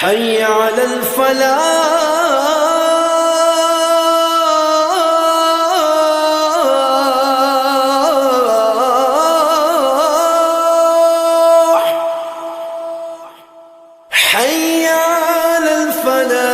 حي على الفلاح حي على الفلاح.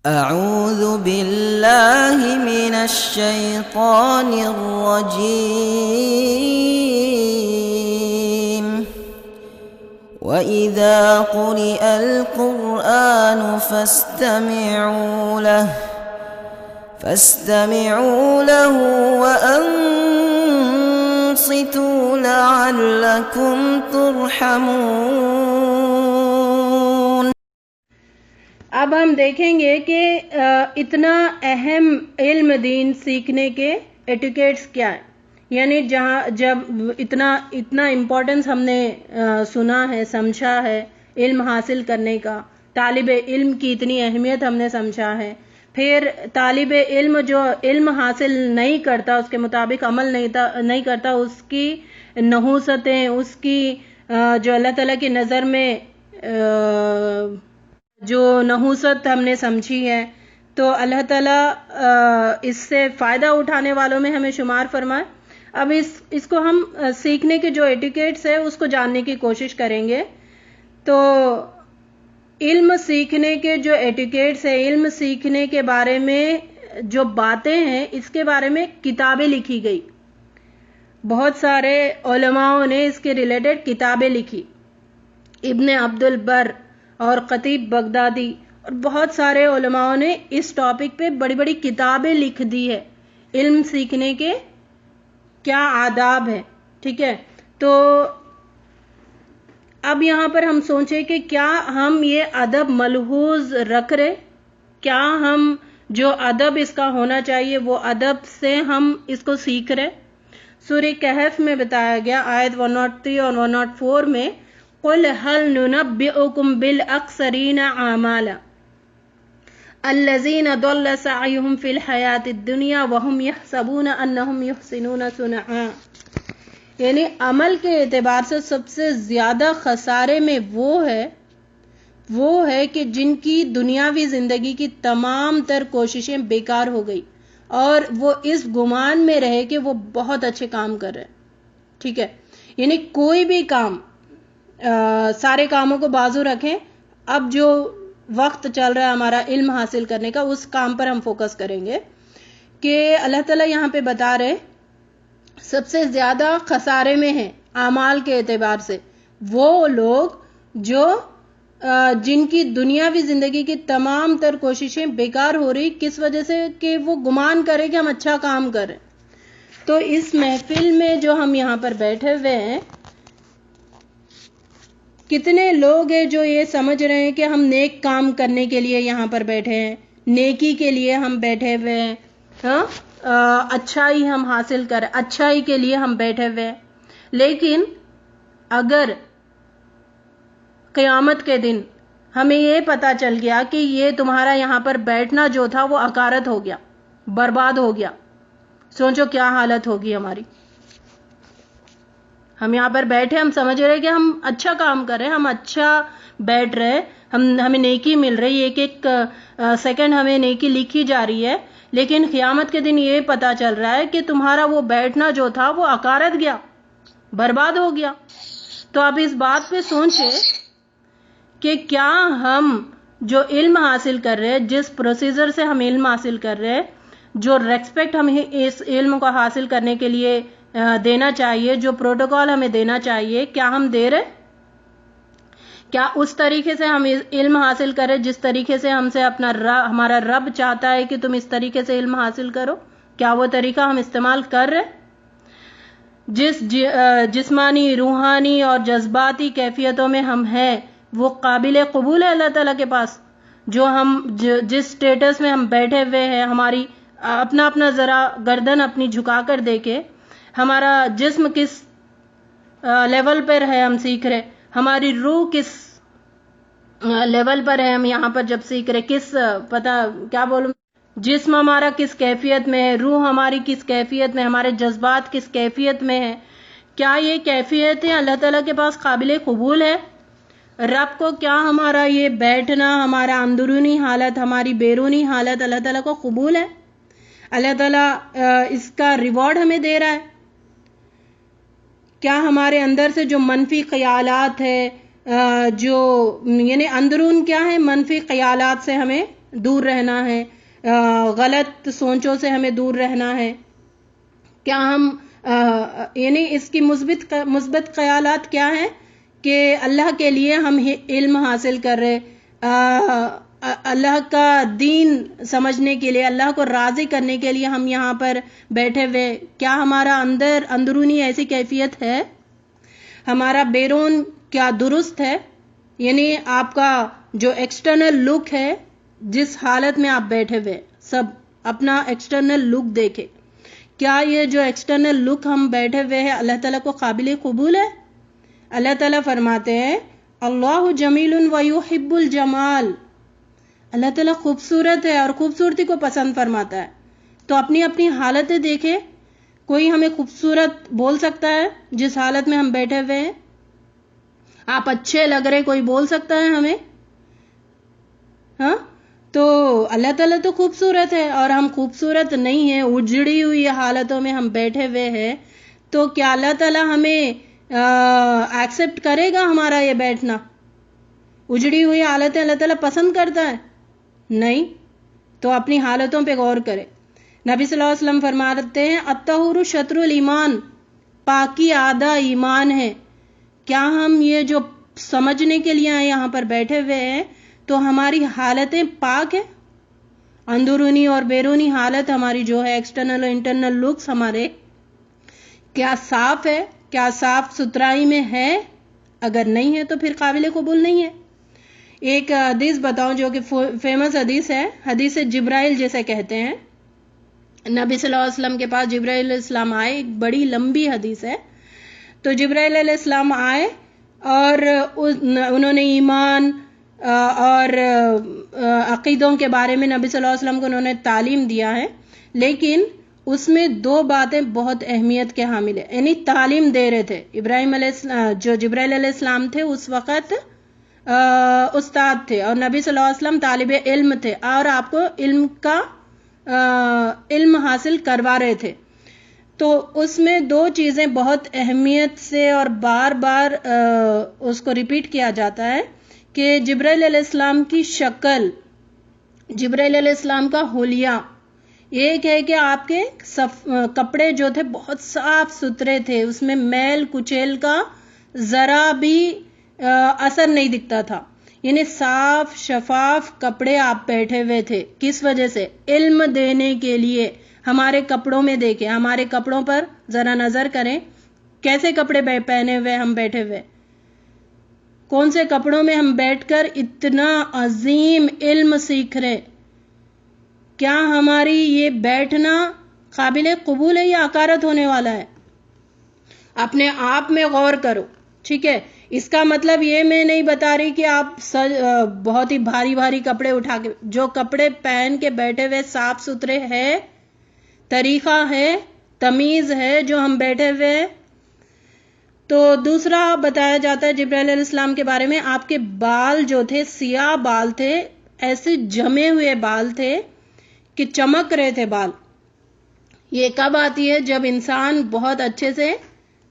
أعوذ بالله من الشيطان الرجيم. وإذا قرئ القرآن فاستمعوا له وأنصتوا لعلكم ترحمون. اب ہم دیکھیں گے کہ اتنا اہم علم دین سیکھنے کے ایٹیکیٹس کیا ہے، یعنی جب اتنا امپورٹنس ہم نے سنا ہے، سمجھا ہے علم حاصل کرنے کا، طالب علم کی اتنی اہمیت ہم نے سمجھا ہے، پھر طالب علم جو علم حاصل نہیں کرتا، اس کے مطابق عمل نہیں کرتا، اس کی نحوستیں، اس کی جو اللہ تعالیٰ کی نظر میں جو نحوست ہم نے سمجھی ہے، تو اللہ تعالیٰ اس سے فائدہ اٹھانے والوں میں ہمیں شمار فرمائے. اب اس کو ہم سیکھنے کے جو ایٹیکیٹس ہے اس کو جاننے کی کوشش کریں گے. تو علم سیکھنے کے جو ایٹیکیٹس ہے، علم سیکھنے کے بارے میں جو باتیں ہیں، اس کے بارے میں کتابیں لکھی گئی. بہت سارے علماءوں نے اس کے ریلیٹڈ کتابیں لکھی. ابن عبد البر اور خطیب بغدادی اور بہت سارے علماءوں نے اس ٹاپک پہ بڑی بڑی کتابیں لکھ دی ہے، علم سیکھنے کے کیا آداب ہے. ٹھیک ہے، تو اب یہاں پر ہم سوچیں کہ کیا ہم یہ ادب ملحوظ رکھ رہے، کیا ہم جو ادب اس کا ہونا چاہیے وہ ادب سے ہم اس کو سیکھ رہے. سورہ کہف میں بتایا گیا آیت 103 اور 104 میں، قُلْ هَلْ نُنَبِّئُكُمْ بِالْأَخْسَرِينَ أَعْمَالًا الَّذِينَ ضَلَّ سَعْيُهُمْ فِي الْحَيَاةِ الدُّنْيَا وَهُمْ يَحْسَبُونَ أَنَّهُمْ يُحْسِنُونَ صُنْعًا. یعنی عمل کے اعتبار سے سب سے زیادہ خسارے میں وہ ہے کہ جن کی دنیاوی زندگی کی تمام تر کوششیں بیکار ہو گئی اور وہ اس گمان میں رہے کہ وہ بہت اچھے کام کر رہے. ٹھیک ہے، یعنی کوئی بھی کام، سارے کاموں کو بازو رکھیں، اب جو وقت چل رہا ہے ہمارا علم حاصل کرنے کا، اس کام پر ہم فوکس کریں گے کہ اللہ تعالیٰ یہاں پہ بتا رہے سب سے زیادہ خسارے میں ہیں اعمال کے اعتبار سے وہ لوگ جو جن کی دنیاوی زندگی کی تمام تر کوششیں بیکار ہو رہی، کس وجہ سے کہ وہ گمان کرے کہ ہم اچھا کام کریں. تو اس محفل میں جو ہم یہاں پر بیٹھے ہوئے ہیں، کتنے لوگ ہیں جو یہ سمجھ رہے ہیں کہ ہم نیک کام کرنے کے لیے یہاں پر بیٹھے ہیں، نیکی کے لیے ہم بیٹھے ہوئے ہیں، اچھائی ہم حاصل کریں، اچھائی کے لیے ہم بیٹھے ہوئے ہیں. لیکن اگر قیامت کے دن ہمیں یہ پتا چل گیا کہ یہ تمہارا یہاں پر بیٹھنا جو تھا وہ عکارت ہو گیا، برباد ہو گیا، سوچو کیا حالت ہوگی ہماری. ہم یہاں پر بیٹھے، ہم سمجھ رہے کہ ہم اچھا کام کر رہے ہیں، ہم اچھا بیٹھ رہے، ہمیں نیکی مل رہی ہے، ایک سیکنڈ ہمیں نیکی لکھی جا رہی ہے. لیکن قیامت کے دن یہ پتا چل رہا ہے کہ تمہارا وہ بیٹھنا جو تھا وہ عکارت گیا، برباد ہو گیا. تو آپ اس بات پہ سوچیں کہ کیا ہم جو علم حاصل کر رہے ہیں، جس پروسیجر سے ہم علم حاصل کر رہے ہیں، جو ریسپیکٹ ہمیں اس علم کو حاصل کرنے کے لیے دینا چاہیے، جو پروٹوکول ہمیں دینا چاہیے، کیا ہم دے رہے؟ کیا اس طریقے سے ہم علم حاصل کریں جس طریقے سے ہم سے ہمارا رب چاہتا ہے کہ تم اس طریقے سے علم حاصل کرو؟ کیا وہ طریقہ ہم استعمال کر رہے؟ جس جسمانی، روحانی اور جذباتی کیفیتوں میں ہم ہیں وہ قابل قبول ہے اللہ تعالیٰ کے پاس؟ جس سٹیٹس میں ہم بیٹھے ہوئے ہیں، ہماری اپنا ذرا گردن اپنی جھکا کر دیکھے، ہمارا جسم کس لیول پر ہے ہم سیکھ رہے، ہماری روح کس لیول پر ہے ہم یہاں پر جب سیکھ رہے، کس پتہ کیا بولوں، جسم ہمارا کس کیفیت میں ہے، روح ہماری کس کیفیت میں، ہمارے جذبات کس کیفیت میں ہے، کیا یہ کیفیتیں اللہ تعالیٰ کے پاس قابل قبول ہے؟ رب کو کیا ہمارا یہ بیٹھنا، ہمارا اندرونی حالت، ہماری بیرونی حالت اللہ تعالیٰ کو قبول ہے؟ اللہ تعالیٰ اس کا ریوارڈ ہمیں دے رہا ہے؟ کیا ہمارے اندر سے جو منفی خیالات ہے، جو یعنی اندرون کیا ہے، منفی خیالات سے ہمیں دور رہنا ہے، غلط سوچوں سے ہمیں دور رہنا ہے، کیا ہم یعنی اس کی مثبت خیالات کیا ہیں کہ اللہ کے لیے ہم علم حاصل کر رہے، اللہ کا دین سمجھنے کے لیے، اللہ کو راضی کرنے کے لیے ہم یہاں پر بیٹھے ہوئے، کیا ہمارا اندرونی ایسی کیفیت ہے؟ ہمارا بیرون کیا درست ہے؟ یعنی آپ کا جو ایکسٹرنل لک ہے، جس حالت میں آپ بیٹھے ہوئے، سب اپنا ایکسٹرنل لک دیکھے، کیا یہ جو ایکسٹرنل لک ہم بیٹھے ہوئے ہیں اللہ تعالیٰ کو قابل قبول ہے؟ اللہ تعالیٰ فرماتے ہیں اللہ جمیل ویحب الجمال، اللہ تعالیٰ خوبصورت ہے اور خوبصورتی کو پسند فرماتا ہے۔ تو اپنی اپنی حالتیں دیکھیں، کوئی ہمیں خوبصورت بول سکتا ہے جس حالت میں ہم بیٹھے ہوئے ہیں؟ آپ اچھے لگ رہے کوئی بول سکتا ہے ہمیں؟ ہاں، تو اللہ تعالیٰ تو خوبصورت ہے اور ہم خوبصورت نہیں ہیں، اجڑی ہوئی حالتوں میں ہم بیٹھے ہوئے ہیں، تو کیا اللہ تعالیٰ ہمیں ایکسپٹ کرے گا ہمارا یہ بیٹھنا؟ اجڑی ہوئی حالتیں اللہ تعالیٰ پسند کرتا ہے؟ نہیں۔ تو اپنی حالتوں پہ غور کرے۔ نبی صلی اللہ علیہ وسلم فرماتے ہیں الطہور شطر الایمان، پاکی آدھا ایمان ہے۔ کیا ہم یہ جو سمجھنے کے لیے یہاں پر بیٹھے ہوئے ہیں تو ہماری حالتیں پاک ہیں؟ اندرونی اور بیرونی حالت ہماری جو ہے، ایکسٹرنل اور انٹرنل لکس ہمارے کیا صاف ہے؟ کیا صاف ستھرائی میں ہے؟ اگر نہیں ہے تو پھر قابل قبول نہیں ہے۔ ایک حدیث بتاؤں جو کہ فیمس حدیث ہے، حدیث جبرائیل جسے کہتے ہیں۔ نبی صلی اللہ علیہ وسلم کے پاس جبرائیل علیہ السلام آئے، ایک بڑی لمبی حدیث ہے۔ تو جبرائیل علیہ السلام آئے اور انہوں نے ایمان اور عقیدوں کے بارے میں نبی صلی اللہ علیہ وسلم کو انہوں نے تعلیم دیا ہے، لیکن اس میں دو باتیں بہت اہمیت کے حامل ہیں، یعنی تعلیم دے رہے تھے۔ جو جبرائیل علیہ السلام تھے اس وقت استاد تھے اور نبی صلی اللہ علیہ وسلم طالب علم تھے اور آپ کو علم حاصل کروا رہے تھے۔ تو اس میں دو چیزیں بہت اہمیت سے اور بار بار اس کو ریپیٹ کیا جاتا ہے کہ جبرائیل علیہ السلام کی شکل، جبرائیل علیہ السلام کا حلیہ، ایک ہے کہ آپ کے کپڑے جو تھے بہت صاف ستھرے تھے، اس میں میل کچیل کا ذرا بھی اثر نہیں دکھتا تھا، یعنی صاف شفاف کپڑے آپ بیٹھے ہوئے تھے۔ کس وجہ سے؟ علم دینے کے لیے۔ ہمارے کپڑوں میں دیکھیں، ہمارے کپڑوں پر ذرا نظر کریں، کیسے کپڑے پہنے ہوئے ہم بیٹھے ہوئے، کون سے کپڑوں میں ہم بیٹھ کر اتنا عظیم علم سیکھ رہے۔ کیا ہماری یہ بیٹھنا قابل قبول ہے یا حقارت ہونے والا ہے؟ اپنے آپ میں غور کرو، ٹھیک ہے؟ اس کا مطلب یہ میں نہیں بتا رہی کہ آپ بہت ہی بھاری بھاری کپڑے اٹھا کے، جو کپڑے پہن کے بیٹھے ہوئے صاف ستھرے ہے، طریقہ ہے، تمیز ہے جو ہم بیٹھے ہوئے۔ تو دوسرا بتایا جاتا ہے جبرائیل علیہ السلام کے بارے میں، آپ کے بال جو تھے سیاہ بال تھے، ایسے جمے ہوئے بال تھے کہ چمک رہے تھے بال۔ یہ کب آتی ہے؟ جب انسان بہت اچھے سے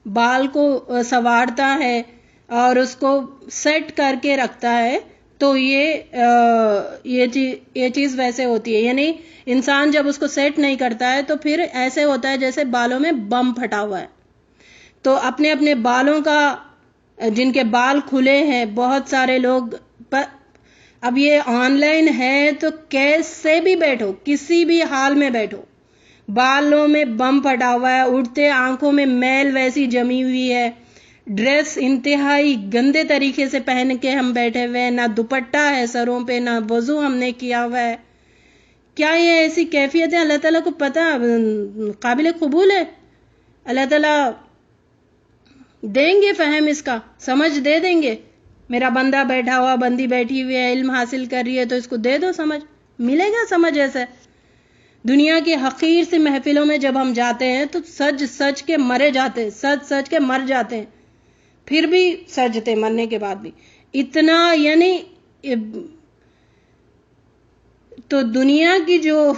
بال کو سنوارتا ہے اور اس کو سیٹ کر کے رکھتا ہے، تو یہ چیز ویسے ہوتی ہے، یعنی انسان جب اس کو سیٹ نہیں کرتا ہے تو پھر ایسے ہوتا ہے جیسے بالوں میں بم پھٹا ہوا ہے۔ تو اپنے اپنے بالوں کا، جن کے بال کھلے ہیں، بہت سارے لوگ اب یہ آن لائن ہے تو کیسے بھی بیٹھو، کسی بھی حال میں بیٹھو، بالوں میں بم پھٹا ہوا ہے، اٹھتے آنکھوں میں میل ویسی جمی ہوئی ہے، ڈریس انتہائی گندے طریقے سے پہن کے ہم بیٹھے ہوئے ہیں، نہ دوپٹہ ہے سروں پہ، نہ وضو ہم نے کیا ہوا ہے۔ کیا یہ ایسی کیفیتیں اللہ تعالیٰ کو پتہ قابل قبول ہے؟ اللہ تعالیٰ دیں گے فہم، اس کا سمجھ دے دیں گے میرا بندہ بیٹھا ہوا بندی بیٹھی ہوئی ہے علم حاصل کر رہی ہے تو اس کو دے دو سمجھ, ملے گا سمجھ ایسے. دنیا کی حقیر سی محفلوں میں جب ہم جاتے ہیں تو سج سج کے مرے جاتے ہیں, سج سج کے مر جاتے ہیں, پھر بھی سجتے مرنے کے بعد بھی اتنا, یعنی تو دنیا کی جو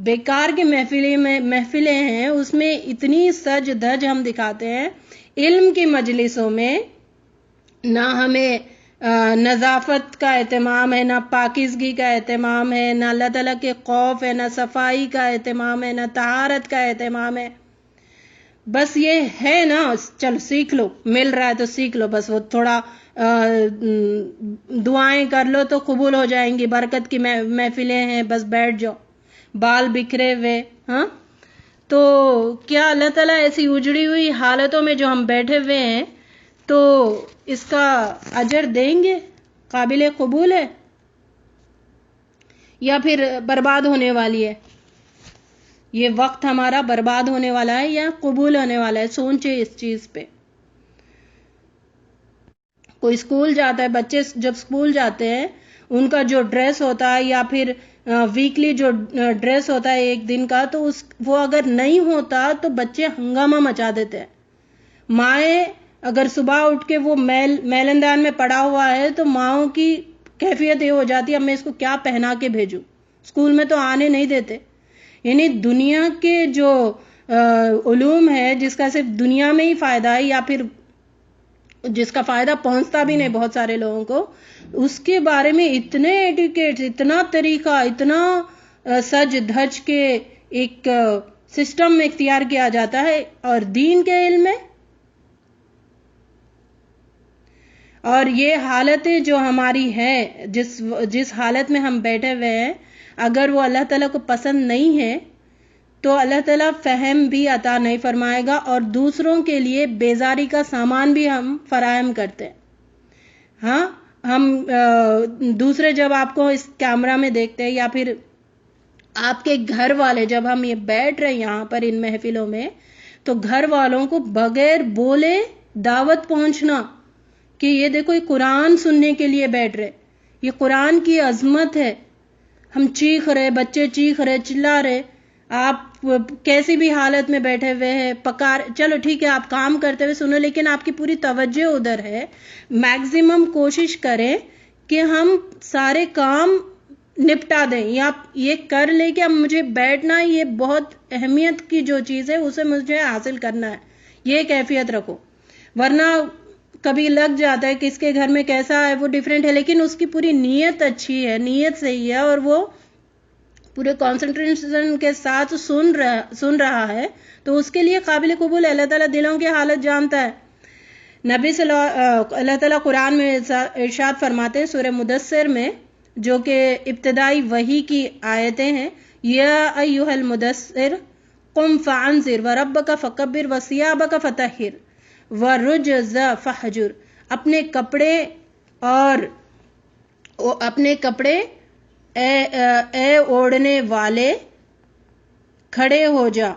بیکار کی محفلیں ہیں اس میں اتنی سج دھج ہم دکھاتے ہیں. علم کی مجلسوں میں نہ ہمیں نظافت کا اہتمام ہے, نہ پاکیزگی کا اہتمام ہے, نہ اللہ تعالیٰ کے خوف ہے, نہ صفائی کا اہتمام ہے, نہ طہارت کا اہتمام ہے. بس یہ ہے نا, چل سیکھ لو, مل رہا ہے تو سیکھ لو, بس وہ تھوڑا دعائیں کر لو تو قبول ہو جائیں گی, برکت کی محفلیں ہیں, بس بیٹھ جاؤ بال بکھرے ہوئے. ہاں تو کیا اللہ تعالیٰ ایسی اجڑی ہوئی حالتوں میں جو ہم بیٹھے ہوئے ہیں تو اس کا اجر دیں گے؟ قابل قبول ہے یا پھر برباد ہونے والی ہے؟ یہ وقت ہمارا برباد ہونے والا ہے یا قبول ہونے والا ہے؟ سوچے اس چیز پہ. کوئی اسکول جاتا ہے, بچے جب اسکول جاتے ہیں ان کا جو ڈریس ہوتا ہے یا پھر ویکلی جو ڈریس ہوتا ہے ایک دن کا, تو وہ اگر نہیں ہوتا تو بچے ہنگامہ مچا دیتے ہیں. مائیں اگر صبح اٹھ کے وہ میلندان میں پڑا ہوا ہے تو ماؤں کی کیفیت یہ ہو جاتی ہے اب میں اس کو کیا پہنا کے بھیجوں, اسکول میں تو آنے نہیں دیتے. یعنی دنیا کے جو علوم ہے جس کا صرف دنیا میں ہی فائدہ ہے یا پھر جس کا فائدہ پہنچتا بھی نہیں بہت سارے لوگوں کو, اس کے بارے میں اتنے ایٹیکیٹس, اتنا طریقہ, اتنا سج دھج کے ایک سسٹم میں اختیار کیا جاتا ہے. اور دین کے علم میں اور یہ حالتیں جو ہماری ہے, جس حالت میں ہم بیٹھے ہوئے ہیں, اگر وہ اللہ تعالیٰ کو پسند نہیں ہے تو اللہ تعالیٰ فہم بھی عطا نہیں فرمائے گا اور دوسروں کے لیے بیزاری کا سامان بھی ہم فراہم کرتے ہیں. ہاں ہم دوسرے جب آپ کو اس کیمرہ میں دیکھتے ہیں یا پھر آپ کے گھر والے جب ہم یہ بیٹھ رہے ہیں یہاں پر ان محفلوں میں, تو گھر والوں کو بغیر بولے دعوت پہنچنا کہ یہ دیکھو یہ قرآن سننے کے لیے بیٹھ رہے, یہ قرآن کی عظمت ہے. ہم چیخ رہے, بچے چیخ رہے, چلا رہے, آپ کیسی بھی حالت میں بیٹھے ہوئے ہیں, چلو ٹھیک ہے آپ کام کرتے ہوئے سنو, لیکن آپ کی پوری توجہ ادھر ہے. میکزیمم کوشش کریں کہ ہم سارے کام نپٹا دیں یا یہ کر لیں کہ اب مجھے بیٹھنا, یہ بہت اہمیت کی جو چیز ہے اسے مجھے حاصل کرنا ہے, یہ کیفیت رکھو. ورنہ کبھی لگ جاتا ہے کہ اس کے گھر میں کیسا ہے وہ ڈیفرنٹ ہے, لیکن اس کی پوری نیت اچھی ہے, نیت صحیح ہے اور وہ پورے کانسنٹریشن کے ساتھ سن رہا ہے تو اس کے لیے قابل قبول ہے. اللہ تعالیٰ دلوں کی حالت جانتا ہے. نبی اللہ تعالیٰ قرآن میں ارشاد فرماتے ہیں سورہ مدثر میں, جو کہ ابتدائی وحی کی آیتیں ہیں, یا ایھا المدثر قم فانذر وربک فکبر وثیابک فطہر والرجز فہجر. اپنے کپڑے اے اوڑھنے والے کھڑے ہو جا,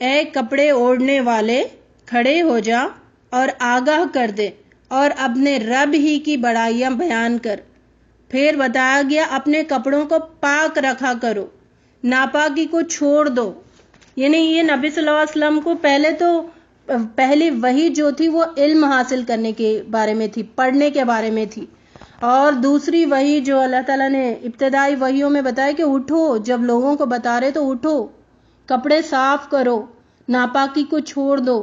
اے کپڑے اوڑھنے والے کھڑے ہو جا اور آگاہ کر دے اور اپنے رب ہی کی بڑائیاں بیان کر. پھر بتایا گیا اپنے کپڑوں کو پاک رکھا کرو, ناپاکی کو چھوڑ دو. یعنی یہ نبی صلی اللہ علیہ وسلم کو پہلی وحی جو تھی وہ علم حاصل کرنے کے بارے میں تھی, پڑھنے کے بارے میں تھی. اور دوسری وحی جو اللہ تعالیٰ نے ابتدائی وحیوں میں بتایا کہ اٹھو, جب لوگوں کو بتا رہے تو اٹھو, کپڑے صاف کرو, ناپاکی کو چھوڑ دو,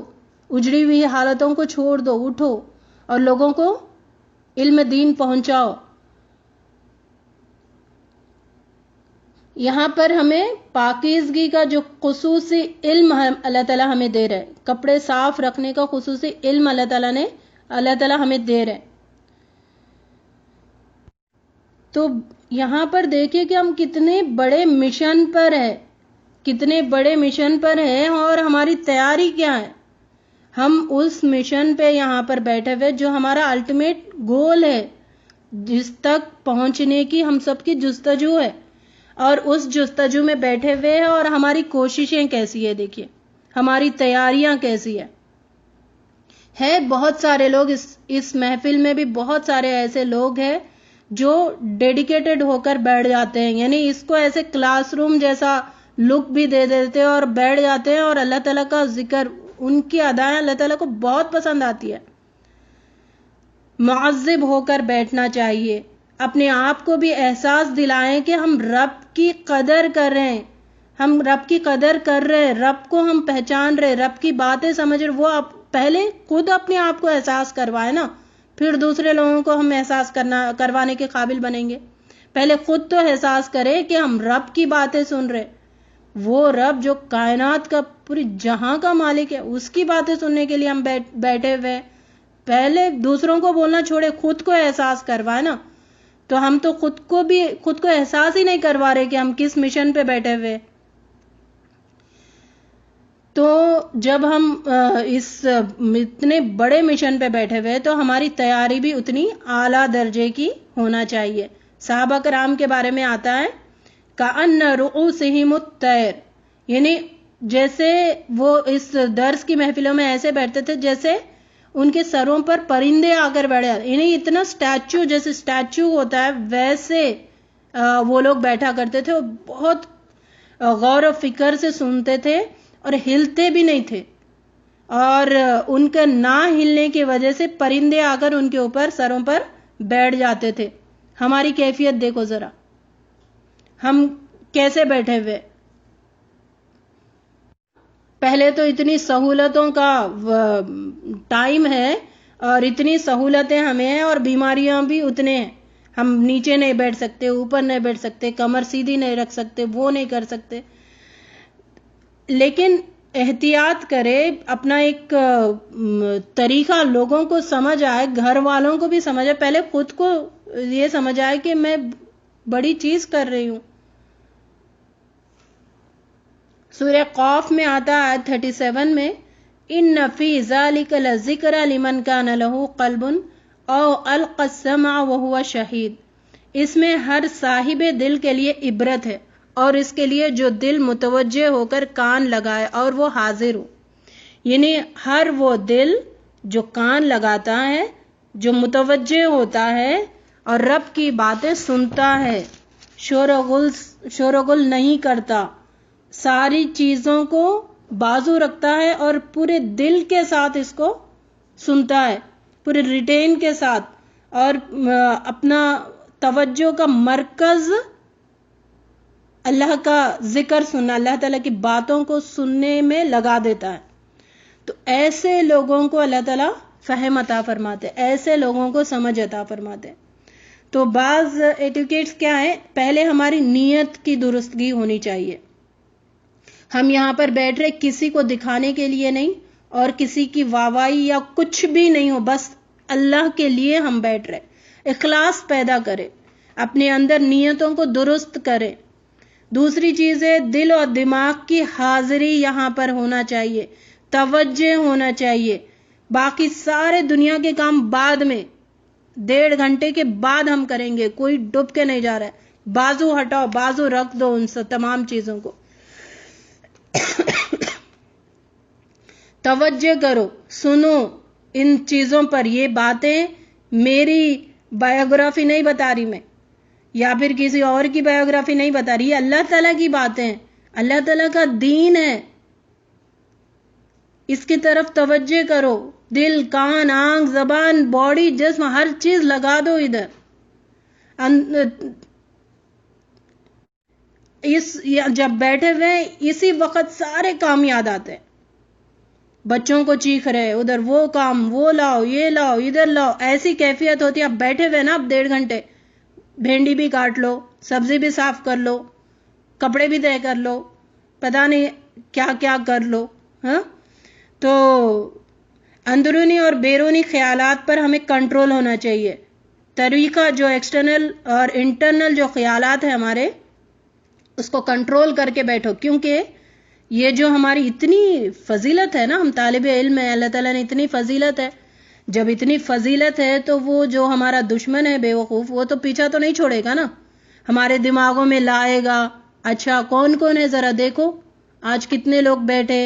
اجڑی ہوئی حالتوں کو چھوڑ دو, اٹھو اور لوگوں کو علم دین پہنچاؤ. یہاں پر ہمیں پاکیزگی کا جو خصوصی علم اللہ تعالیٰ ہمیں دے رہے, کپڑے صاف رکھنے کا خصوصی علم اللہ تعالیٰ ہمیں دے رہے. تو یہاں پر دیکھیں کہ ہم کتنے بڑے مشن پر ہیں اور ہماری تیاری کیا ہے. ہم اس مشن پہ یہاں پر بیٹھے ہوئے جو ہمارا الٹیمیٹ گول ہے, جس تک پہنچنے کی ہم سب کی جستجو ہے, اور اس جستجو میں بیٹھے ہوئے ہیں. اور ہماری کوششیں کیسی ہے, دیکھیے ہماری تیاریاں کیسی ہے. ہے بہت سارے لوگ اس محفل میں بھی بہت سارے ایسے لوگ ہیں جو ڈیڈیکیٹڈ ہو کر بیٹھ جاتے ہیں، یعنی اس کو ایسے کلاس روم جیسا لک بھی دے دیتے ہیں اور بیٹھ جاتے ہیں، اور اللہ تعالیٰ کا ذکر، ان کی ادائیں اللہ تعالیٰ کو بہت پسند آتی ہے۔ معذب ہو کر بیٹھنا چاہیے، اپنے آپ کو بھی احساس دلائیں کہ ہم رب کی قدر کر رہے ہیں، ہم رب کی قدر کر رہے ہیں، رب کو ہم پہچان رہے، رب کی باتیں سمجھ رہے۔ وہ پہلے خود اپنے آپ کو احساس کروائے نا، پھر دوسرے لوگوں کو ہم احساس کروانے کے قابل بنیں گے۔ پہلے خود تو احساس کرے کہ ہم رب کی باتیں سن رہے، وہ رب جو کائنات کا، پوری جہاں کا مالک ہے، اس کی باتیں سننے کے لیے ہم بیٹھے ہوئے۔ پہلے دوسروں کو بولنا چھوڑے، خود کو احساس کروائے نا۔ تو ہم تو خود کو احساس ہی نہیں کروا رہے کہ ہم کس مشن پہ بیٹھے ہوئے۔ تو جب ہم اس اتنے بڑے مشن پہ بیٹھے ہوئے تو ہماری تیاری بھی اتنی اعلیٰ درجے کی ہونا چاہیے۔ صحابہ کرام کے بارے میں آتا ہے کأن رؤوسہم الطیر، یعنی جیسے وہ اس درس کی محفلوں میں ایسے بیٹھتے تھے جیسے ان کے سروں پر پرندے آ کر بیٹھ جاتے، یعنی اتنا اسٹیچو، جیسے اسٹیچو ہوتا ہے ویسے وہ لوگ بیٹھا کرتے تھے، اور بہت غور و فکر سے سنتے تھے اور ہلتے بھی نہیں تھے، اور ان کا نہ ہلنے کی وجہ سے پرندے آ کر ان کے اوپر سروں پر بیٹھ جاتے تھے۔ ہماری کیفیت دیکھو ذرا، ہم کیسے بیٹھے ہوئے۔ پہلے تو اتنی سہولتوں کا ٹائم ہے اور اتنی سہولتیں ہمیں ہیں، اور بیماریاں بھی اتنے ہیں، ہم نیچے نہیں بیٹھ سکتے، اوپر نہیں بیٹھ سکتے، کمر سیدھی نہیں رکھ سکتے، وہ نہیں کر سکتے۔ لیکن احتیاط کرے، اپنا ایک طریقہ لوگوں کو سمجھ آئے، گھر والوں کو بھی سمجھ آئے، پہلے خود کو یہ سمجھ آئے کہ میں بڑی چیز کر رہی ہوں۔ سورہ قاف میں آتا ہے 37 میں ان فی ذلک لذکر لمن کان لہ قلب او القى السمع وهو شہید، اس میں ہر صاحب دل کے لیے عبرت ہے، اور اس کے لیے جو دل متوجہ ہو کر کان لگائے اور وہ حاضر ہو، یعنی ہر وہ دل جو کان لگاتا ہے، جو متوجہ ہوتا ہے اور رب کی باتیں سنتا ہے، شور و غل نہیں کرتا، ساری چیزوں کو بازو رکھتا ہے اور پورے دل کے ساتھ اس کو سنتا ہے، پورے ریٹین کے ساتھ، اور اپنا توجہ کا مرکز اللہ کا ذکر سننا، اللہ تعالیٰ کی باتوں کو سننے میں لگا دیتا ہے۔ تو ایسے لوگوں کو اللہ تعالیٰ فہم عطا فرماتے، ایسے لوگوں کو سمجھ عطا فرماتے۔ تو بعض ایٹیکیٹس کیا ہے، پہلے ہماری نیت کی درستگی ہونی چاہیے۔ ہم یہاں پر بیٹھ رہے کسی کو دکھانے کے لیے نہیں، اور کسی کی واہوائی یا کچھ بھی نہیں ہو، بس اللہ کے لیے ہم بیٹھ رہے۔ اخلاص پیدا کرے، اپنے اندر نیتوں کو درست کرے۔ دوسری چیز ہے دل اور دماغ کی حاضری یہاں پر ہونا چاہیے، توجہ ہونا چاہیے۔ باقی سارے دنیا کے کام بعد میں، 1.5 گھنٹے کے بعد ہم کریں گے، کوئی ڈوب کے نہیں جا رہا ہے۔ بازو ہٹاؤ، بازو رکھ دو ان سے تمام چیزوں کو، توجہ کرو، سنو ان چیزوں پر۔ یہ باتیں میری بایوگرافی نہیں بتا رہی میں، یا پھر کسی اور کی بایوگرافی نہیں بتا رہی، یہ اللہ تعالیٰ کی باتیں ہیں، اللہ تعالیٰ کا دین ہے، اس کی طرف توجہ کرو۔ دل، کان، آنکھ، زبان، باڈی، جسم، ہر چیز لگا دو ادھر۔ جب بیٹھے ہوئے اسی وقت سارے کام یاد آتے ہیں، بچوں کو چیخ رہے، ادھر وہ کام، وہ لاؤ، یہ لاؤ، ادھر لاؤ، ایسی کیفیت ہوتی ہے۔ اب بیٹھے ہوئے نا، اب 1.5 گھنٹے، بھنڈی بھی کاٹ لو، سبزی بھی صاف کر لو، کپڑے بھی طے کر لو، پتہ نہیں کیا کیا کر لو، ہاں۔ تو اندرونی اور بیرونی خیالات پر ہمیں کنٹرول ہونا چاہیے۔ طریقہ جو ایکسٹرنل اور انٹرنل جو خیالات ہیں ہمارے، اس کو کنٹرول کر کے بیٹھو، کیونکہ یہ جو ہماری اتنی فضیلت ہے نا، ہم طالب علم ہیں، اللہ تعالیٰ نے اتنی فضیلت ہے، جب اتنی فضیلت ہے تو وہ جو ہمارا دشمن ہے بے وقوف، وہ تو پیچھا تو نہیں چھوڑے گا نا، ہمارے دماغوں میں لائے گا۔ اچھا کون کون ہے ذرا دیکھو، آج کتنے لوگ بیٹھے،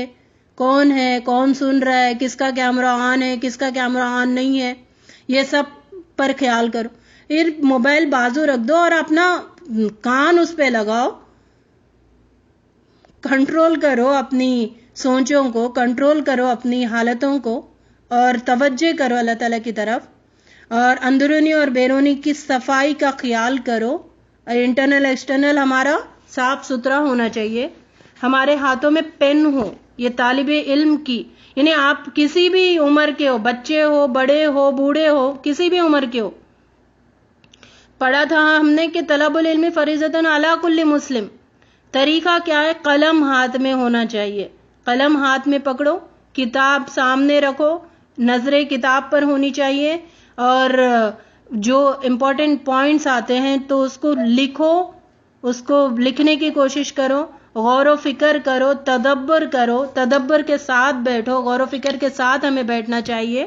کون ہے، کون سن رہا ہے، کس کا کیمرہ آن ہے، کس کا کیمرہ آن نہیں ہے، یہ سب پر خیال کرو. پھر موبائل بازو رکھ دو اور اپنا کان اس پہ لگاؤ. کنٹرول کرو اپنی سوچوں کو، کنٹرول کرو اپنی حالتوں کو، اور توجہ کرو اللہ تعالیٰ کی طرف. اور اندرونی اور بیرونی کی صفائی کا خیال کرو. اور انٹرنل ایکسٹرنل ہمارا صاف ستھرا ہونا چاہیے. ہمارے ہاتھوں میں پین ہو. یہ طالب علم کی، یعنی آپ کسی بھی عمر کے ہو، بچے ہو، بڑے ہو، بوڑھے ہو، کسی بھی عمر کے ہو. پڑھا تھا ہم نے کہ طلب العلم فریضۃ علی کل مسلم. طریقہ کیا ہے؟ قلم ہاتھ میں ہونا چاہیے. قلم ہاتھ میں پکڑو، کتاب سامنے رکھو، نظریں کتاب پر ہونی چاہیے، اور جو امپورٹنٹ پوائنٹس آتے ہیں تو اس کو لکھو، اس کو لکھنے کی کوشش کرو، غور و فکر کرو، تدبر کے ساتھ بیٹھو. غور و فکر کے ساتھ ہمیں بیٹھنا چاہیے.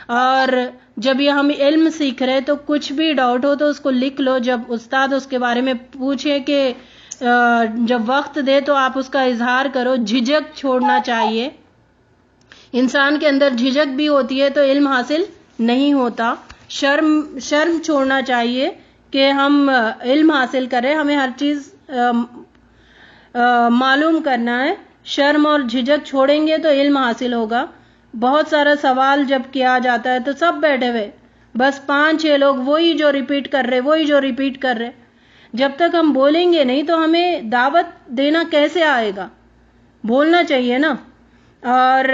اور جب یہ ہم علم سیکھ رہے تو کچھ بھی ڈاؤٹ ہو تو اس کو لکھ لو. جب استاد اس کے بارے میں پوچھے کہ جب وقت دے تو آپ اس کا اظہار کرو. جھجک چھوڑنا چاہیے. انسان کے اندر جھجک بھی ہوتی ہے تو علم حاصل نہیں ہوتا. شرم چھوڑنا چاہیے کہ ہم علم حاصل کریں. ہمیں ہر چیز معلوم کرنا ہے. شرم اور جھجک چھوڑیں گے تو علم حاصل ہوگا. بہت سارا سوال جب کیا جاتا ہے تو سب بیٹھے ہوئے، بس 5-6 لوگ وہی جو ریپیٹ کر رہے. جب تک ہم بولیں گے نہیں تو ہمیں دعوت دینا کیسے آئے گا؟ بولنا چاہیے نا. اور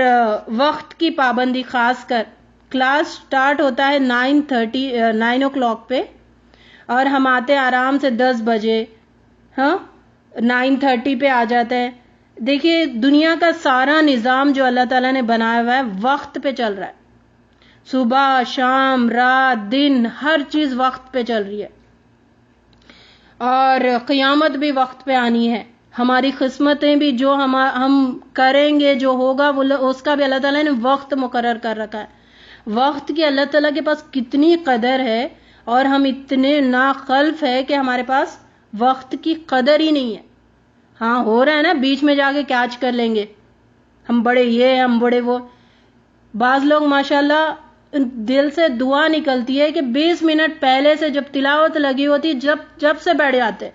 وقت کی پابندی، خاص کر کلاس سٹارٹ ہوتا ہے 9 o'clock پہ، اور ہم آتے آرام سے 10 بجے، 9:30 پہ آ جاتے ہیں. دیکھیے دنیا کا سارا نظام جو اللہ تعالیٰ نے بنایا ہوا ہے وقت پہ چل رہا ہے. صبح، شام، رات، دن، ہر چیز وقت پہ چل رہی ہے. اور قیامت بھی وقت پہ آنی ہے. ہماری قسمتیں بھی جو ہم کریں گے، جو ہوگا، اس کا بھی اللہ تعالیٰ نے وقت مقرر کر رکھا ہے. وقت کی اللہ تعالیٰ کے پاس کتنی قدر ہے، اور ہم اتنے ناخلف ہے کہ ہمارے پاس وقت کی قدر ہی نہیں ہے. ہاں ہو رہا ہے نا، بیچ میں جا کے کیچ کر لیں گے، ہم بڑے یہ، ہم بڑے وہ. بعض لوگ ماشاءاللہ دل سے دعا نکلتی ہے کہ 20 منٹ پہلے سے جب تلاوت لگی ہوتی جب سے بیٹھ جاتے،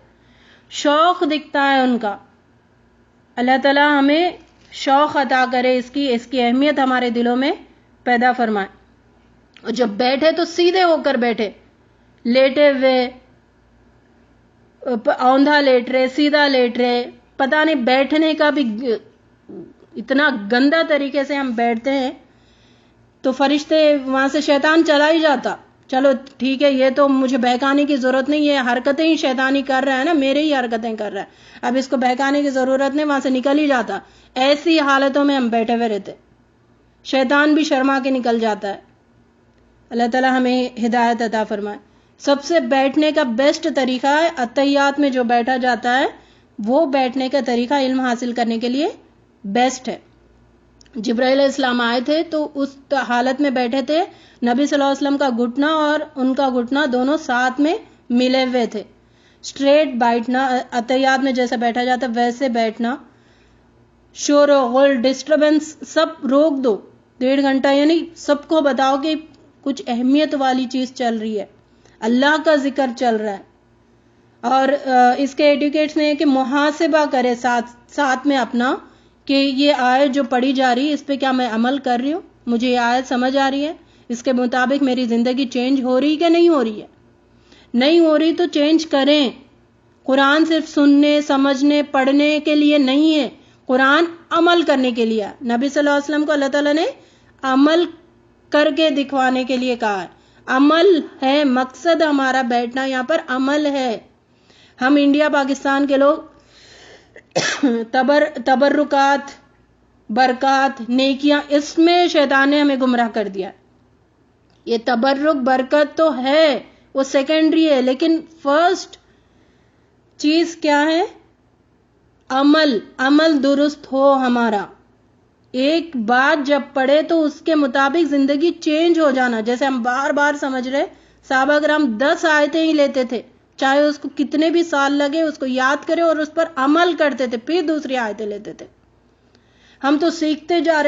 شوق دکھتا ہے ان کا. اللہ تعالیٰ ہمیں شوق عطا کرے، اس کی اہمیت ہمارے دلوں میں پیدا فرمائے. اور جب بیٹھے تو سیدھے ہو کر بیٹھے، لیٹے ہوئے اوندھا لیٹ رہے، سیدھا لیٹ رہے، پتہ نہیں. بیٹھنے کا بھی اتنا گندا طریقے سے ہم بیٹھتے ہیں تو فرشتے وہاں سے، شیطان چلا ہی جاتا. چلو ٹھیک ہے، یہ تو مجھے بہکانے کی ضرورت نہیں، یہ حرکتیں ہی شیطانی کر رہا ہے نا، میرے ہی حرکتیں کر رہا ہے، اب اس کو بہکانے کی ضرورت نہیں، وہاں سے نکل ہی جاتا. ایسی حالتوں میں ہم بیٹھے ہوئے رہتے، شیطان بھی شرما کے نکل جاتا ہے. اللہ تعالیٰ ہمیں ہدایت عطا فرمائے. سب سے بیٹھنے کا بیسٹ طریقہ ہے اتحیات میں جو بیٹھا جاتا ہے، وہ بیٹھنے کا طریقہ علم حاصل کرنے کے لیے بیسٹ ہے. جبرائیل علیہ السلام آئے تھے تو اس حالت میں بیٹھے تھے، نبی صلی اللہ علیہ وسلم کا گھٹنا اور ان کا گھٹنا دونوں ساتھ میں ملے ہوئے تھے. اسٹریٹ بیٹھنا، اتحیات میں جیسے بیٹھا جاتا ہے ویسے بیٹھنا. شور و غل، ڈسٹربنس سب روک دو. 1.5 گھنٹہ یعنی سب کو بتاؤ کہ کچھ اہمیت والی چیز چل رہی ہے، اللہ کا ذکر چل رہا ہے. اور اس کے ایڈوکیٹس نے کہ محاسبہ کرے ساتھ میں اپنا، کہ یہ آیت جو پڑھی جا رہی ہے اس پہ کیا میں عمل کر رہی ہوں، مجھے یہ آیت سمجھ آ رہی ہے، اس کے مطابق میری زندگی چینج ہو رہی کہ نہیں ہو رہی ہے. نہیں ہو رہی تو چینج کریں. قرآن صرف سننے، سمجھنے، پڑھنے کے لیے نہیں ہے، قرآن عمل کرنے کے لیے. نبی صلی اللہ علیہ وسلم کو اللہ تعالیٰ نے عمل کر کے دکھوانے کے لیے کہا ہے. عمل ہے مقصد، ہمارا بیٹھنا یہاں پر عمل ہے. ہم انڈیا پاکستان کے لوگ تبرکات، برکات، نیکیاں، اس میں شیطان نے ہمیں گمراہ کر دیا. یہ تبرک برکت تو ہے، وہ سیکنڈری ہے، لیکن فرسٹ چیز کیا ہے؟ عمل درست ہو ہمارا. ایک بات جب پڑھے تو اس کے مطابق زندگی چینج ہو جانا. جیسے ہم بار بار سمجھ رہے، صحابہ کرام 10 آیتیں ہی لیتے تھے، چاہے اس کو کتنے بھی سال لگے، اس کو یاد کرے اور اس پر عمل کرتے تھے، پھر دوسری آیتیں لیتے تھے. ہم تو سیکھتے جا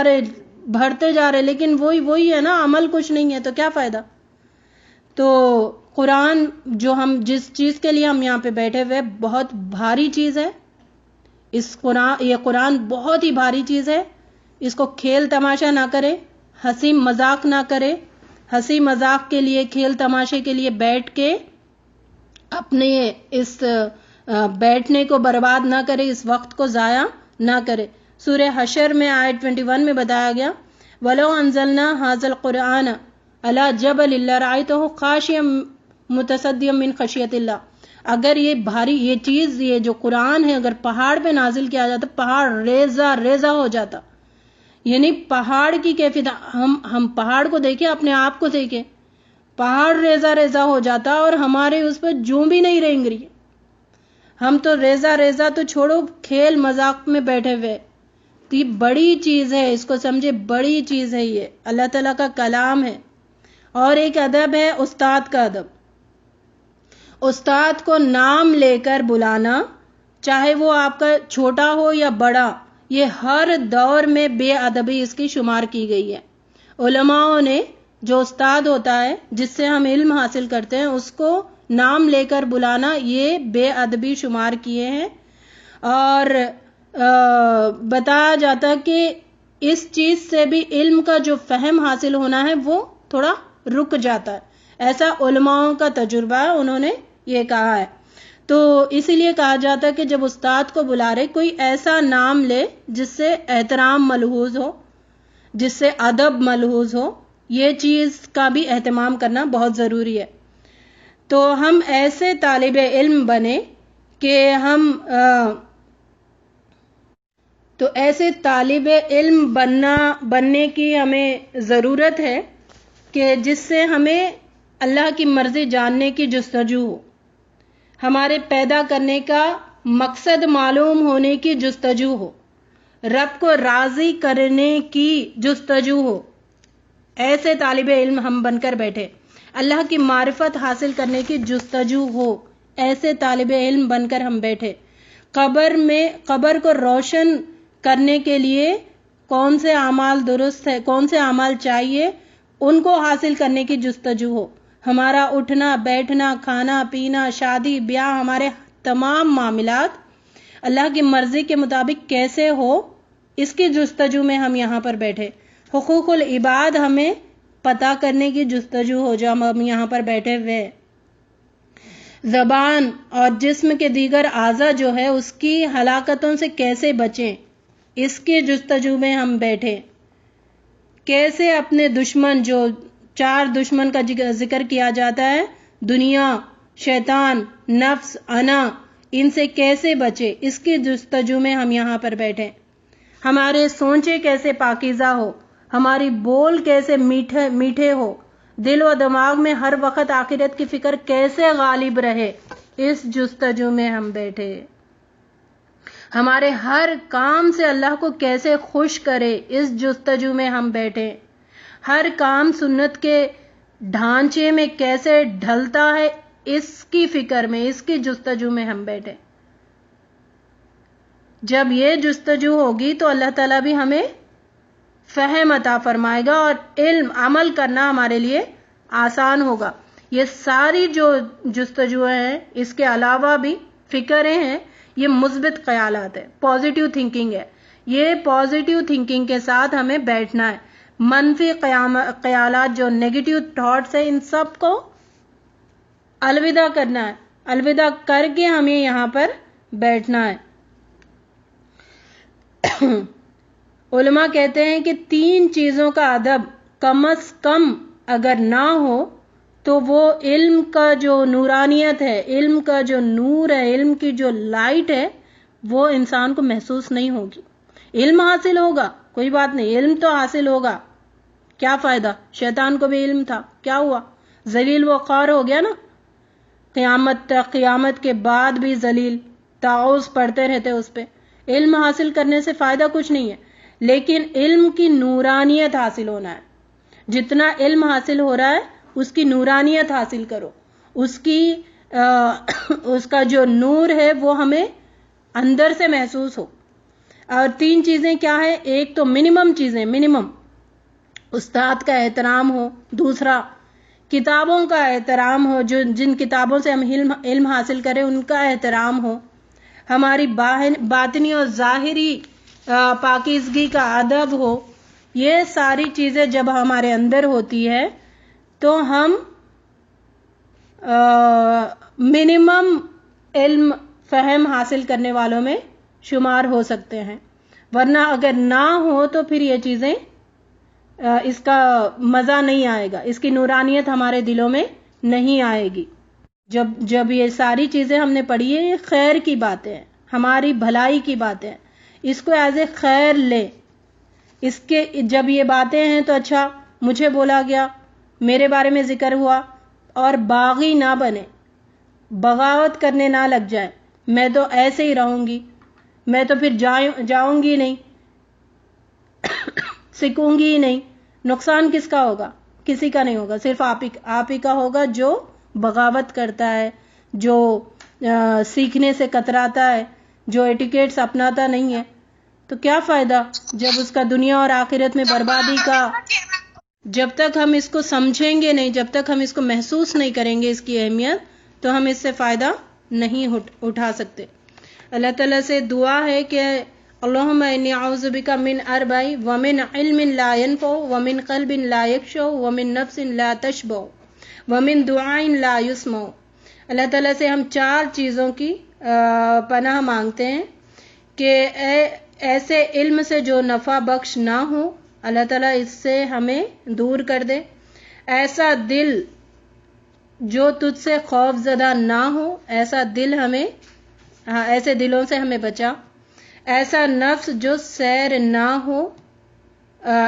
رہے بڑھتے جا رہے، لیکن وہی ہے نا، عمل کچھ نہیں ہے تو کیا فائدہ؟ تو قرآن جو ہم جس چیز کے لیے ہم یہاں پہ بیٹھے ہوئے، بہت بھاری چیز ہے. یہ قرآن بہت ہی بھاری چیز ہے. اس کو کھیل تماشا نہ کرے، ہنسی مذاق نہ کرے. ہنسی مذاق کے لیے، کھیل تماشے کے لیے بیٹھ کے اپنے اس بیٹھنے کو برباد نہ کرے، اس وقت کو ضائع نہ کرے. سورہ حشر میں آیت 21 میں بتایا گیا وَلَوْ أَنزَلْنَا هَذَا الْقُرْآنَ عَلَى جَبَلٍ لَرَأَيْتَهُ خَاشِعًا مُتَصَدِّعًا مِنْ خَشْيَةِ اللَّهِ. اگر یہ بھاری یہ چیز، یہ جو قرآن ہے، اگر پہاڑ پہ نازل کیا جاتا، پہاڑ ریزہ ہو جاتا. یعنی پہاڑ کی کیفیت، ہم پہاڑ کو دیکھیں، اپنے آپ کو دیکھیں، پہاڑ ریزہ ہو جاتا اور ہمارے اس پہ جوں بھی نہیں رہیں گی. ہم تو ریزہ تو چھوڑو، کھیل مذاق میں بیٹھے ہوئے. تو یہ بڑی چیز ہے، اس کو سمجھے، بڑی چیز ہے. یہ اللہ تعالیٰ کا کلام ہے. اور ایک ادب ہے استاد کا ادب. استاد کو نام لے کر بلانا، چاہے وہ آپ کا چھوٹا ہو یا بڑا، یہ ہر دور میں بے ادبی اس کی شمار کی گئی ہے. علماء نے جو استاد ہوتا ہے، جس سے ہم علم حاصل کرتے ہیں، اس کو نام لے کر بلانا یہ بے ادبی شمار کیے ہیں. اور بتایا جاتا کہ اس چیز سے بھی علم کا جو فہم حاصل ہونا ہے وہ تھوڑا رک جاتا ہے. ایسا علماء کا تجربہ ہے، انہوں نے یہ کہا ہے. تو اسی لیے کہا جاتا ہے کہ جب استاد کو بلا رہے، کوئی ایسا نام لے جس سے احترام ملحوظ ہو، جس سے ادب ملحوظ ہو. یہ چیز کا بھی اہتمام کرنا بہت ضروری ہے. تو ہم ایسے طالب علم بنے کہ تو ایسے طالب علم بننے کی ہمیں ضرورت ہے کہ جس سے ہمیں اللہ کی مرضی جاننے کی جستجو ہو، ہمارے پیدا کرنے کا مقصد معلوم ہونے کی جستجو ہو، رب کو راضی کرنے کی جستجو ہو. ایسے طالب علم ہم بن کر بیٹھے، اللہ کی معرفت حاصل کرنے کی جستجو ہو، ایسے طالب علم بن کر ہم بیٹھے. قبر کو روشن کرنے کے لیے کون سے اعمال درست ہے، کون سے اعمال چاہیے، ان کو حاصل کرنے کی جستجو ہو. ہمارا اٹھنا بیٹھنا، کھانا پینا، شادی بیاہ، ہمارے تمام معاملات اللہ کی مرضی کے مطابق کیسے ہو، اس کی جستجو میں ہم یہاں پر بیٹھے. حقوق العباد ہمیں پتہ کرنے کی جستجو ہو جو ہم یہاں پر بیٹھے ہوئے. زبان اور جسم کے دیگر اعضاء جو ہے، اس کی ہلاکتوں سے کیسے بچیں، اس کی جستجو میں ہم بیٹھے. کیسے اپنے دشمن، جو 4 دشمن کا ذکر کیا جاتا ہے، دنیا، شیطان، نفس، انا، ان سے کیسے بچے، اس کی جستجو میں ہم یہاں پر بیٹھے. ہمارے سوچے کیسے پاکیزہ ہو، ہماری بول کیسے میٹھے ہو، دل و دماغ میں ہر وقت آخرت کی فکر کیسے غالب رہے، اس جستجو میں ہم بیٹھے. ہمارے ہر کام سے اللہ کو کیسے خوش کرے، اس جستجو میں ہم بیٹھے. ہر کام سنت کے ڈھانچے میں کیسے ڈھلتا ہے، اس کی فکر میں، اس کی جستجو میں ہم بیٹھے. جب یہ جستجو ہوگی تو اللہ تعالیٰ بھی ہمیں فہم عطا فرمائے گا اور علم عمل کرنا ہمارے لیے آسان ہوگا. یہ ساری جو جستجو ہیں، اس کے علاوہ بھی فکریں ہیں، یہ مثبت خیالات ہیں، پازیٹیو تھنکنگ ہے. یہ پازیٹیو تھنکنگ کے ساتھ ہمیں بیٹھنا ہے. منفی خیالات جو نیگیٹو تھاٹس ہیں، ان سب کو الوداع کرنا ہے. الوداع کر کے ہمیں یہاں پر بیٹھنا ہے. علماء کہتے ہیں کہ 3 چیزوں کا ادب کم از کم اگر نہ ہو تو وہ علم کا جو نورانیت ہے، علم کا جو نور ہے، علم کی جو لائٹ ہے، وہ انسان کو محسوس نہیں ہوگی. علم حاصل ہوگا، کوئی بات نہیں، علم تو حاصل ہوگا، کیا فائدہ؟ شیطان کو بھی علم تھا، کیا ہوا؟ ذلیل و خوار ہو گیا نا. قیامت کے بعد بھی ذلیل، تعوذ پڑھتے رہتے اس پہ. علم حاصل کرنے سے فائدہ کچھ نہیں ہے، لیکن علم کی نورانیت حاصل ہونا ہے. جتنا علم حاصل ہو رہا ہے، اس کی نورانیت حاصل کرو، اس کا جو نور ہے وہ ہمیں اندر سے محسوس ہو. اور 3 چیزیں کیا ہے؟ ایک تو منیمم چیزیں، منیمم استاد کا احترام ہو، دوسرا کتابوں کا احترام ہو، جن کتابوں سے ہم علم حاصل کریں ان کا احترام ہو، ہماری باطنی اور ظاہری پاکیزگی کا ادب ہو. یہ ساری چیزیں جب ہمارے اندر ہوتی ہے تو ہم منیمم علم فہم حاصل کرنے والوں میں شمار ہو سکتے ہیں. ورنہ اگر نہ ہو تو پھر یہ چیزیں اس کا مزہ نہیں آئے گا، اس کی نورانیت ہمارے دلوں میں نہیں آئے گی. جب یہ ساری چیزیں ہم نے پڑھی ہے، یہ خیر کی باتیں ہیں، ہماری بھلائی کی باتیں ہیں، اس کو ایز اے خیر لے. اس کے جب یہ باتیں ہیں تو اچھا مجھے بولا گیا، میرے بارے میں ذکر ہوا، اور باغی نہ بنے، بغاوت کرنے نہ لگ جائے، میں تو ایسے ہی رہوں گی، میں تو پھر جاؤں گی نہیں، سیکھوں گی ہی نہیں. نقصان کس کا ہوگا؟ کسی کا نہیں ہوگا، صرف آپ ہی کا ہوگا جو بغاوت کرتا ہے، جو سیکھنے سے کتراتا ہے، جو ایٹیکیٹس اپناتا نہیں ہے. تو کیا فائدہ جب اس کا دنیا اور آخرت میں بربادی کا. جب تک ہم اس کو سمجھیں گے نہیں، جب تک ہم اس کو محسوس نہیں کریں گے اس کی اہمیت، تو ہم اس سے فائدہ نہیں اٹھا سکتے. اللہ تعالیٰ سے دعا ہے کہ اللہم انی اعوذ بک من اربع ومن علم لا ينفع ومن قلب لا یخشع ومن نفس لا تشبع ومن دعاء لا يسمع. اللہ تعالیٰ سے ہم 4 چیزوں کی پناہ مانگتے ہیں کہ ایسے علم سے جو نفع بخش نہ ہو، اللہ تعالیٰ اس سے ہمیں دور کر دے. ایسا دل جو تجھ سے خوف زدہ نہ ہو، ایسا دل ہمیں، ایسے دلوں سے ہمیں بچا. ایسا نفس جو سیر نہ ہو،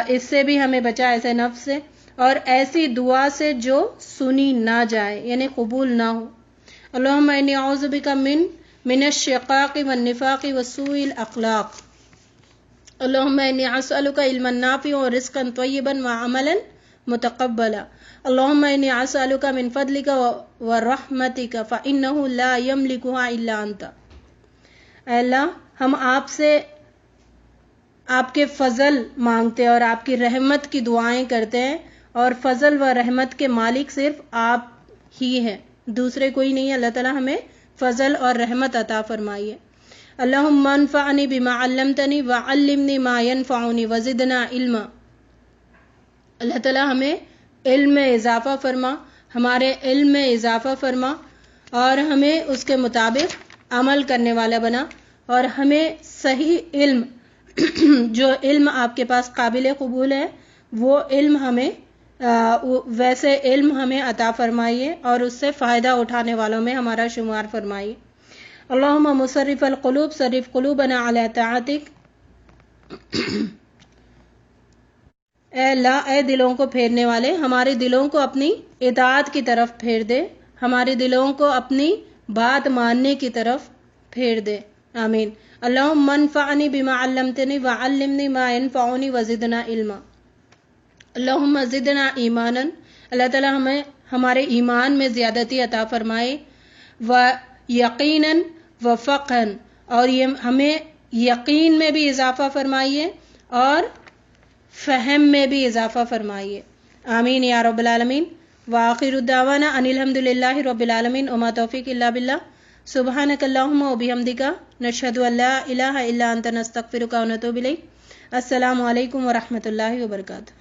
اس سے بھی ہمیں بچا، ایسے نفس سے. اور ایسی دعا سے جو سنی نہ جائے، یعنی قبول نہ ہو. اللہم انی اعوذ بک من الشقاق والنفاق وسوء الاخلاق. اللہم انی اسألک علما نافعا ورزقا طیبا وعملا متقبلا. اللہم انی اسألک من فضلک ورحمتک فإنہ لا یملکها الا انت. اے اللہ، ہم آپ سے آپ کے فضل مانگتے ہیں اور آپ کی رحمت کی دعائیں کرتے ہیں، اور فضل و رحمت کے مالک صرف آپ ہی ہیں، دوسرے کوئی نہیں ہے. اللہ تعالیٰ ہمیں فضل اور رحمت عطا فرمائیے. اللہم انفعنی بما علمتنی وعلمنی ما ینفعنی وزدنا علما. اللہ تعالیٰ ہمیں علم میں اضافہ فرما، ہمارے علم میں اضافہ فرما، اور ہمیں اس کے مطابق عمل کرنے والا بنا، اور ہمیں صحیح علم جو علم آپ کے پاس قابل قبول ہے، وہ علم ہمیں ویسے علم ہمیں عطا فرمائیے، اور اس سے فائدہ اٹھانے والوں میں ہمارا شمار فرمائیے. اللہم مصرف القلوب صرف قلوبنا علی طاعتک. اے اللہ، اے دلوں کو پھیرنے والے، ہمارے دلوں کو اپنی اطاعت کی طرف پھیر دے، ہمارے دلوں کو اپنی بات ماننے کی طرف پھیر دے. آمین. اللہم انفعنی بما علمتنی وعلمنی ما ینفعنی وزدنا علما. اللہم زدنا ایمانا. اللہ تعالیٰ ہمیں ہمارے ایمان میں زیادتی عطا فرمائے، و یقیناً و فقہن، اور ہمیں یقین میں بھی اضافہ فرمائیے اور فہم میں بھی اضافہ فرمائیے. آمین یا رب العالمین. وآخر الدعوانا ان الحمد للہ رب العالمین وما توفیق الا باللہ. سبحانک اللہم وبحمدک نشہد ان لا الہ الا انت نستغفرک ونتوب الیک. السلام علیکم ورحمۃ اللہ وبرکاتہ.